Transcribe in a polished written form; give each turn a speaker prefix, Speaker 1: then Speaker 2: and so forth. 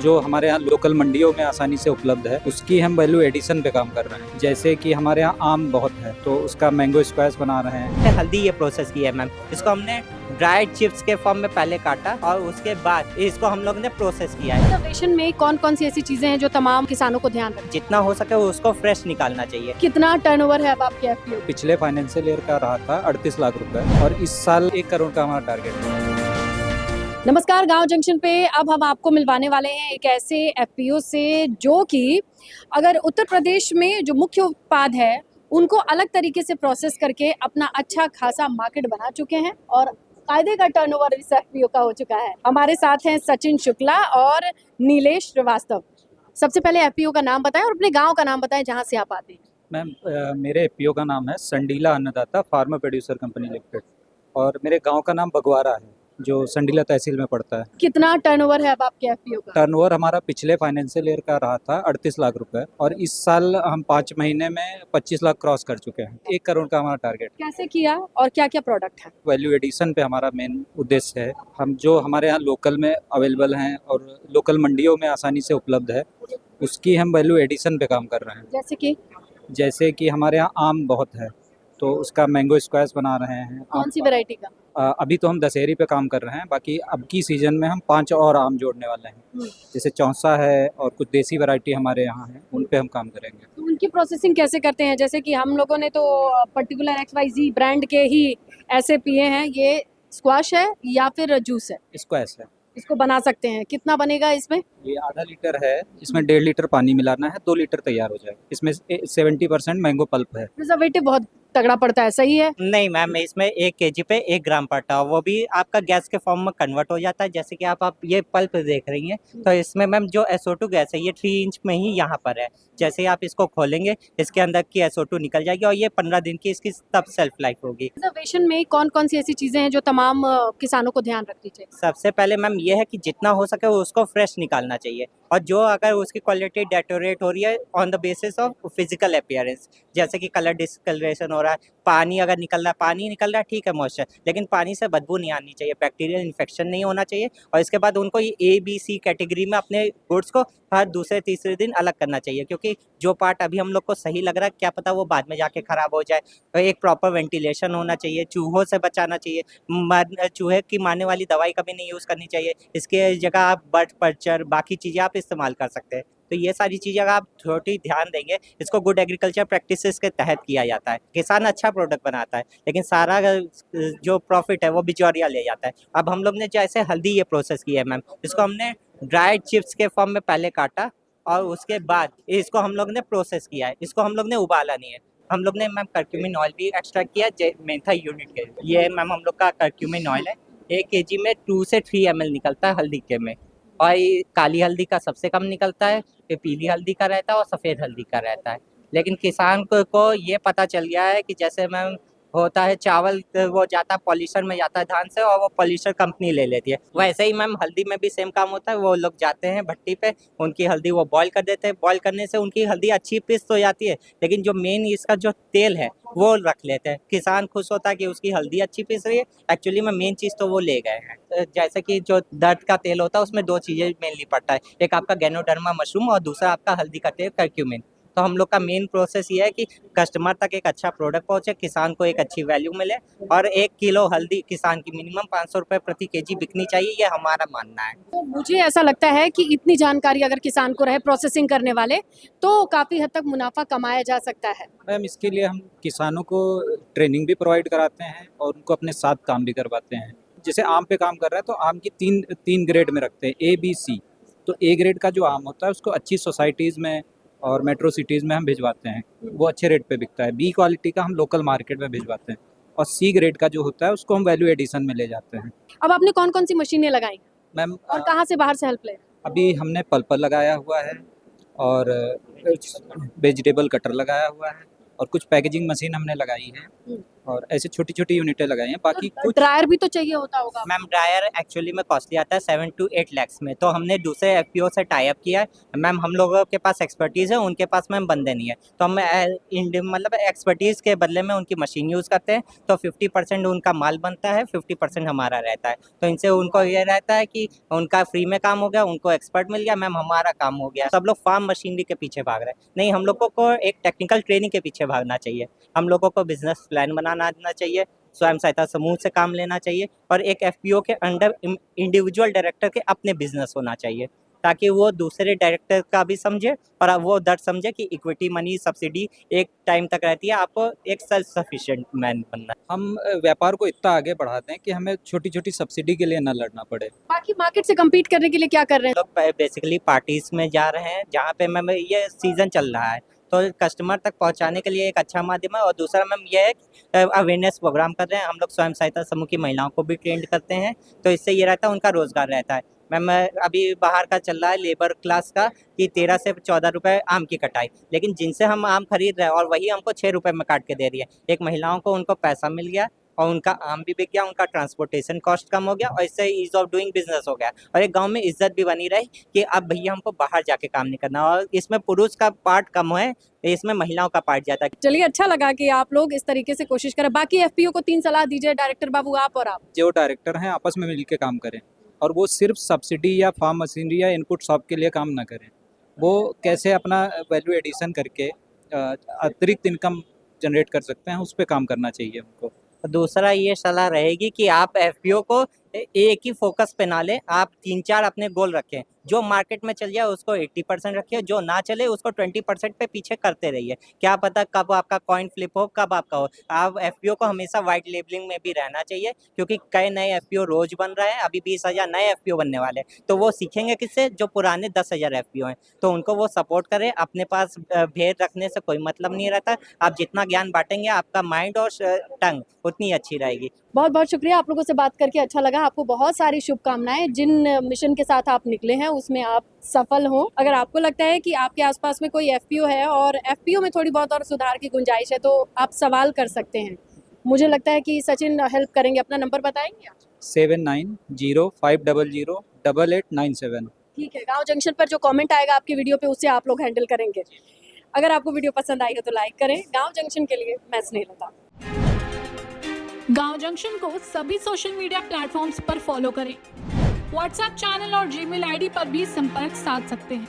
Speaker 1: जो हमारे यहाँ लोकल मंडियों में आसानी से उपलब्ध है उसकी हम वैल्यू एडिशन पे काम कर रहे हैं। जैसे कि हमारे यहाँ आम बहुत है तो उसका मैंगो स्क्वैश बना रहे हैं।
Speaker 2: हल्दी ये प्रोसेस की है मैम, इसको हमने ड्राइड चिप्स के फॉर्म में पहले काटा और उसके बाद इसको हम लोग ने प्रोसेस किया है।
Speaker 3: कंजर्वेशन में कौन कौन सी ऐसी चीजें हैं जो तमाम किसानों को ध्यान रखें?
Speaker 2: जितना हो सके उसको फ्रेश निकालना चाहिए।
Speaker 3: कितना टर्नओवर है अब आपके एफपीओ?
Speaker 1: पिछले फाइनेंशियल ईयर का रहा था 38 लाख रुपए और इस साल 1 करोड़ का हमारा टारगेट है।
Speaker 3: नमस्कार, गांव जंक्शन पे अब हम आपको मिलवाने वाले हैं एक ऐसे एफपीओ से जो कि अगर उत्तर प्रदेश में जो मुख्य उत्पाद है उनको अलग तरीके से प्रोसेस करके अपना अच्छा खासा मार्केट बना चुके हैं और कायदे का टर्नओवर इस एफपीओ का हो चुका है। हमारे साथ हैं सचिन शुक्ला और नीलेश श्रीवास्तव। सबसे पहले एफपीओ का नाम बताएं और अपने गांव का नाम बताएं जहां से आप आते हैं।
Speaker 1: मैम, मेरे एपीओ का नाम है संडीला अन्नदाता फार्मर प्रोड्यूसर कंपनी लिमिटेड और मेरे गांव का नाम बगवारा है जो संडीला तहसील में पड़ता है।
Speaker 3: कितना टर्नओवर है अब आपके एफपीओ का?
Speaker 1: टर्नओवर हमारा पिछले फाइनेंशियल ईयर का रहा था 38 लाख रुपए और इस साल हम 5 महीने में 25 लाख क्रॉस कर चुके हैं। 1 करोड़ का हमारा टारगेट।
Speaker 3: कैसे किया और क्या क्या प्रोडक्ट है?
Speaker 1: वैल्यू एडिशन पे हमारा मेन उद्देश्य है। हम जो हमारे यहाँ लोकल में अवेलेबल हैं और लोकल मंडियों में आसानी से उपलब्ध है उसकी हम वैल्यू एडिशन पे काम कर रहे हैं। जैसे कि हमारे यहाँ आम बहुत है तो उसका मैंगो स्क्वैश बना रहे हैं।
Speaker 3: कौन सी वैरायटी का?
Speaker 1: अभी तो हम दशहरी पे काम कर रहे हैं, बाकी अब की सीजन में हम 5 और आम जोड़ने वाले हैं। जैसे चौसा है और कुछ देसी वैरायटी हमारे यहाँ है, उन पे हम काम करेंगे।
Speaker 3: तो उनकी प्रोसेसिंग कैसे करते हैं? जैसे कि हम लोगों ने तो पर्टिकुलर XYZ ब्रांड के ही ऐसे पिए हैं। ये स्क्वाश है या फिर जूस है?
Speaker 1: स्क्वैश है।
Speaker 3: इसको बना सकते हैं। कितना बनेगा इसमें?
Speaker 1: ये आधा लीटर है, इसमें 1.5 लीटर पानी मिलाना है, 2 लीटर तैयार हो जाए। इसमें 70% मैंगो पल्प है।
Speaker 3: प्रिजर्वेटिव बहुत तगड़ा पड़ता है, सही है?
Speaker 2: नहीं मैम, इसमें 1 kg पे 1 ग्राम पड़ता है, वो भी आपका गैस के फॉर्म में कन्वर्ट हो जाता है। जैसे कि आप ये पल्प देख रही हैं तो इसमें मैम जो SO2 गैस है ये 3 इंच में ही यहाँ पर है। जैसे ही आप इसको खोलेंगे इसके अंदर की SO2 निकल जाएगी और ये 15 दिन की इसकी तब सेल्फ लाइफ होगी।
Speaker 3: प्रिजर्वेशन में कौन कौन सी ऐसी चीजें हैं जो तमाम किसानों को ध्यान रखनी चाहिए?
Speaker 2: सबसे पहले मैम ये है कि जितना हो सके उसको फ्रेश निकालना चाहिए और जो अगर उसकी क्वालिटी डेटोरेट हो रही है on the basis of physical appearance, जैसे कि कलर डिस्कलरेशन हो रहा है, पानी अगर निकल रहा है, पानी निकल रहा है ठीक है मॉइस्चर, लेकिन पानी से बदबू नहीं आनी चाहिए, बैक्टीरियल इन्फेक्शन नहीं होना चाहिए। और इसके बाद उनको ये ABC कैटेगरी में अपने गुड्स को हर दूसरे तीसरे दिन अलग करना चाहिए, क्योंकि जो पार्ट अभी हम लोग को सही लग रहा है क्या पता वो बाद में जाके खराब हो जाए। तो एक प्रॉपर वेंटिलेशन होना चाहिए, चूहों से बचाना चाहिए, चूहे की मारने वाली दवाई कभी नहीं यूज़ करनी चाहिए। इसके जगह आप बर्ड पर्चर बाकी चीज़ें आप इस्तेमाल कर सकते हैं। तो ये सारी चीज़ें अगर आप थोड़ी ध्यान देंगे, इसको गुड एग्रीकल्चर प्रैक्टिसेस के तहत किया जाता है। किसान अच्छा प्रोडक्ट बनाता है लेकिन सारा जो प्रॉफिट है वो बिचौलिया ले जाता है। अब हम लोग ने जैसे हल्दी ये प्रोसेस की है मैम, इसको हमने ड्राइड चिप्स के फॉर्म में पहले काटा और उसके बाद इसको हम लोग ने प्रोसेस किया है। इसको हम लोग ने उबाला नहीं है, हम लोग ने मैम करक्यूमिन ऑयल भी एक्सट्रैक्ट किया मेंथा यूनिट के। ये मैम हम लोग का करक्यूमिन ऑयल है, 1 kg में 2 से 3 ml निकलता है हल्दी के में। और ये काली हल्दी का सबसे कम निकलता है, ये पीली हल्दी का रहता है और सफ़ेद हल्दी का रहता है। लेकिन किसान को ये पता चल गया है कि जैसे मैम होता है चावल वो जाता है पॉलिशर में जाता है धान से और वो पॉलिशर कंपनी ले लेती है, वैसे ही मैम हल्दी में भी सेम काम होता है। वो लोग जाते हैं भट्टी पे, उनकी हल्दी वो बॉईल कर देते हैं, बॉईल करने से उनकी हल्दी अच्छी पिस हो जाती है, लेकिन जो मेन इसका जो तेल है वो रख लेते हैं। किसान खुश होता है कि उसकी हल्दी अच्छी पिस रही है, एक्चुअली में मेन चीज़ तो वो ले गए हैं। जैसे कि जो दर्द का तेल होता है उसमें 2 चीज़ें मेनली पड़ता है, एक आपका गैनोडर्मा मशरूम और दूसरा आपका हल्दी का तेल करक्यूमिन। तो हम लोग का मेन प्रोसेस ये है कि कस्टमर तक एक अच्छा प्रोडक्ट पहुंचे, किसान को एक अच्छी वैल्यू मिले और 1 किलो हल्दी किसान की मिनिमम 500 रुपये प्रति kg बिकनी चाहिए, ये हमारा मानना है।
Speaker 3: तो मुझे ऐसा लगता है कि इतनी जानकारी अगर किसान को रहे प्रोसेसिंग करने वाले तो काफ़ी हद तक मुनाफा कमाया जा सकता है।
Speaker 1: मैम, इसके लिए हम किसानों को ट्रेनिंग भी प्रोवाइड कराते हैं और उनको अपने साथ काम भी करवाते हैं। जैसे आम पे काम कर रहा है तो आम की तीन ग्रेड में रखते हैं, ABC। तो A ग्रेड का जो आम होता है उसको अच्छी सोसाइटीज़ में और मेट्रो सिटीज़ में हम भिजवाते हैं, वो अच्छे रेट पे बिकता है। B क्वालिटी का हम लोकल मार्केट में भिजवाते हैं और C ग्रेड का जो होता है उसको हम वैल्यू एडिशन में ले जाते हैं।
Speaker 3: अब आपने कौन कौन सी मशीनें लगाई
Speaker 1: मैम,
Speaker 3: और कहाँ से बाहर से हेल्प ले?
Speaker 1: अभी हमने पल्पर लगाया हुआ है और वेजिटेबल कटर लगाया हुआ है और कुछ पैकेजिंग मशीन हमने लगाई है और ऐसे छोटी छोटी यूनिटें लगाई हैं, बाकी
Speaker 3: तो
Speaker 1: कुछ
Speaker 3: ड्रायर भी तो चाहिए होता होगा।
Speaker 2: मैम ड्रायर एक्चुअली में कॉस्टली आता है 7 to 8 lakhs में, तो हमने दूसरे एफपीओ से टाई अप किया है। मैम हम लोगों के पास एक्सपर्टीज़ है, उनके पास मैम बंदे नहीं है, तो हम मतलब एक्सपर्टीज़ के बदले में उनकी मशीन यूज़ करते हैं। तो 50% उनका माल बनता है, 50% हमारा रहता है। तो इनसे उनको ये रहता है कि उनका फ्री में काम हो गया, उनको एक्सपर्ट मिल गया, मैम हमारा काम हो गया। सब लोग फार्म मशीनरी के पीछे भाग रहे हैं, नहीं हम लोगों को एक टेक्निकल ट्रेनिंग के पीछे भागना चाहिए। हम लोगों को बिजनेस प्लान बनाना आना चाहिए, स्वयं सहायता समूह से काम लेना चाहिए, और एक एफपीओ के अंडर इंडिविजुअल डायरेक्टर के अपने बिजनेस होना चाहिए, ताकि वो दूसरे डायरेक्टर का भी समझे और वो दर्द समझे कि इक्विटी मनी सब्सिडी एक टाइम तक रहती है, आपको एक सेल्फ सफिशिएंट मैन बनना है।
Speaker 1: हम व्यापार को इतना आगे बढ़ाते हैं कि हमें छोटी छोटी सब्सिडी के लिए ना लड़ना पड़े।
Speaker 3: बाकी मार्केट से कम्पीट करने के लिए क्या कर रहे हैं?
Speaker 2: लोग बेसिकली पार्टीज में जा रहे हैं जहाँ पे मैम ये सीजन चल रहा है, तो कस्टमर तक पहुँचाने के लिए एक अच्छा माध्यम है। और दूसरा मैम ये है कि अवेयरनेस प्रोग्राम कर रहे हैं, हम लोग स्वयं सहायता समूह की महिलाओं को भी ट्रेंड करते हैं, तो इससे ये रहता है उनका रोजगार रहता है। मैम अभी बाहर का चल रहा है लेबर क्लास का कि 13 से 14 रुपए आम की कटाई, लेकिन जिनसे हम आम खरीद रहे हैं और वही हमको 6 रुपए में काट के दे रही है। एक महिलाओं को उनको पैसा मिल गया और उनका आम भी बिक गया, उनका ट्रांसपोर्टेशन कॉस्ट कम हो गया, और इससे ईज ऑफ डूइंग बिजनेस हो गया, और एक गांव में इज्जत भी बनी रही कि अब भैया हमको बाहर जाके काम नहीं करना, और इसमें पुरुष का पार्ट कम है, इसमें महिलाओं का पार्ट ज़्यादा है।
Speaker 3: चलिए, अच्छा लगा कि आप लोग इस तरीके से कोशिश करें। बाकी एफपीओ को 3 सलाह दीजिए, डायरेक्टर बाबू आप और आप।
Speaker 1: जो डायरेक्टर हैं आपस में मिलकर काम करें, और वो सिर्फ सब्सिडी या फार्म मशीनरी या इनपुट शॉप के लिए काम ना करें। वो कैसे अपना वैल्यू एडिशन करके अतिरिक्त इनकम जनरेट कर सकते हैं, उस पर काम करना चाहिए उनको।
Speaker 2: दूसरा ये सलाह रहेगी कि आप एफपीओ को एक ही फोकस पे ना लें, आप 3-4 अपने गोल रखें। जो मार्केट में चल जाए उसको 80% रखिए, जो ना चले उसको 20% पे पीछे करते रहिए। क्या पता कब आपका कॉइन फ्लिप हो, कब आपका हो। आप एफपीओ को हमेशा वाइट लेबलिंग में भी रहना चाहिए, क्योंकि कई नए एफपीओ रोज बन रहे हैं, अभी 20,000 नए एफपीओ बनने वाले हैं, तो वो सीखेंगे किससे? जो पुराने 10,000 एफपीओ हैं, तो उनको वो सपोर्ट करें। अपने पास भेद रखने से कोई मतलब नहीं रहता, आप जितना ज्ञान बांटेंगे आपका माइंड और टंग उतनी अच्छी रहेगी।
Speaker 3: बहुत बहुत शुक्रिया, आप लोगों से बात करके अच्छा लगा। आपको बहुत सारी शुभकामनाएं। जिन मिशन के साथ आप निकले हैं उसमें आप सफल हों। अगर आपको लगता है कि आपके आसपास में कोई एफपीओ है और एफपीओ में थोड़ी बहुत और सुधार की गुंजाइश है, तो आप सवाल कर सकते हैं। मुझे लगता है कि सचिन हेल्प करेंगे। अपना नंबर बताएंगे आप?
Speaker 1: 7905008897।
Speaker 3: ठीक है, गांव जंक्शन पर जो कमेंट आएगा आपकी वीडियो पे, उससे आप लोग हैंडल करेंगे। अगर आपको वीडियो पसंद आई हो तो लाइक करें। गांव जंक्शन के लिए मैं स्नेहलता।
Speaker 4: गांव जंक्शन को सभी सोशल मीडिया प्लेटफॉर्म्स पर फॉलो करें। व्हाट्सएप चैनल और जीमेल आईडी पर भी संपर्क साध सकते हैं।